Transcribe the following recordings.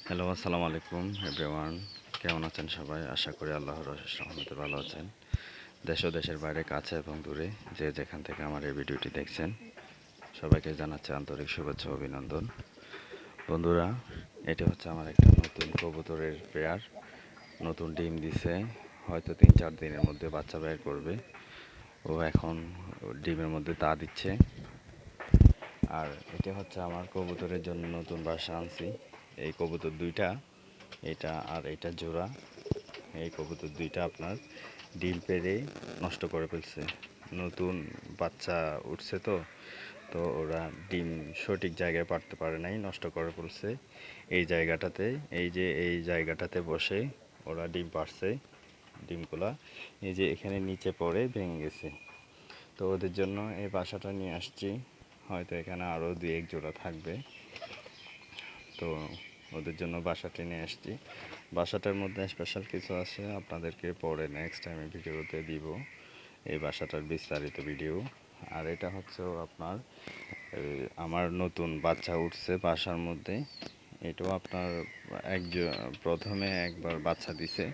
Hello, আসসালামু আলাইকুম everyone. কেমন আছেন সবাই? আশা করি আল্লাহর অশেষ রহমতে ভালো আছেন। দেশ ও দেশের বাইরে, কাছে এবং দূরে যে যেখান থেকে আমার এই ভিডিওটি দেখছেন, সবাইকে জানাচ্ছি আন্তরিক শুভেচ্ছা ও অভিনন্দন। বন্ধুরা, এটা হচ্ছে আমার একটা নতুন কবুতরের পেয়ার। নতুন ডিম দিছে, হয়তো 3-4 দিনের মধ্যে বাচ্চা বের করবে। ও এখন ডিমের মধ্যে তা দিচ্ছে। আর এটা হচ্ছে আমার কবুতরের জন্য নতুন বাসা আনছি। এই কবুতর দুইটা, এটা আর এটা জোড়া। এই কবুতর দুইটা আপনার ডিম পেড়ে নষ্ট করে ফেলছে। নতুন বাচ্চা উঠছে তো তো ওরা ডিম সঠিক জায়গায় পারতে পারে নাই, নষ্ট করে ফেলছে। এই জায়গাটাতে, এই জায়গাটাতে বসে ওরা ডিম পারছে। ডিমগুলা এই যে এখানে নিচে পড়ে ভেঙে গেছে। তো ওদের জন্য এই বাসাটা নিয়ে আসছি। হয়তো এখানে আরও 2-1 জোড়া থাকবে। তো ওদের জন্য বাসাটি নিয়ে আসছি। বাসাটার মধ্যে স্পেশাল কিছু আছে, আপনাদেরকে পরে নেক্সট টাইমে ভিডিওতে দিব এই বাসাটার বিস্তারিত ভিডিও। আর এটা হচ্ছে আপনার আমার নতুন বাচ্চা উঠছে বাসার মধ্যে। এটাও আপনার প্রথমে একবার বাচ্চা দিছে,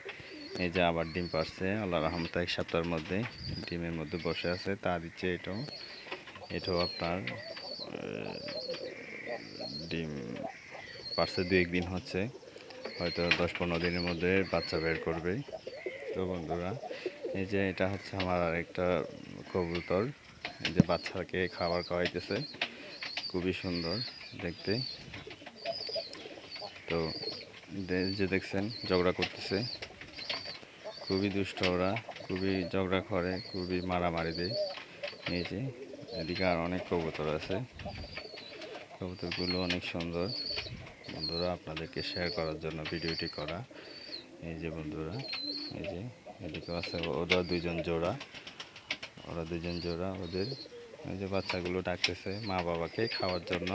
এই যে আবার ডিম পারছে আল্লাহ রহমতে। 1 সপ্তাহের মধ্যে ডিমের মধ্যে বসে আছে, তা দিচ্ছে। এটাও আপনার ডিম পারছে 2-1 দিন হচ্ছে, হয়তো 10-15 দিনের মধ্যে বাচ্চা বের করবে। তো বন্ধুরা, এই যে এটা হচ্ছে আমার আরেকটা কবুতর। এই যে বাচ্চাকে খাবার খাওয়াইতেছে, খুবই সুন্দর দেখতে। তো যে দেখছেন ঝগড়া করতেছে, খুবই দুষ্ট ওরা, খুবই ঝগড়া করে, খুবই মারামারি দেয়। এই যে এদিকে আর অনেক কবুতর আছে, কবুতরগুলো অনেক সুন্দর। বন্ধুরা, আপনাদেরকে শেয়ার করার জন্য ভিডিওটি করা। এই যে বন্ধুরা, এই যে এদিকে আছে ওরা দুজন জোড়া, ওদের এই যে বাচ্চাগুলো ডাকতেছে মা বাবাকে খাওয়ার জন্য,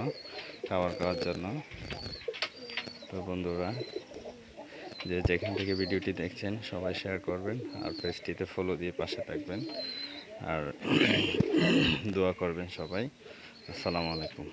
খাবার খাওয়ার জন্য। তো বন্ধুরা, যে যেখান থেকে ভিডিওটি দেখছেন সবাই শেয়ার করবেন, আর পেজটিতে ফলো দিয়ে পাশে থাকবেন, আর দোয়া করবেন সবাই। আসসালামু আলাইকুম।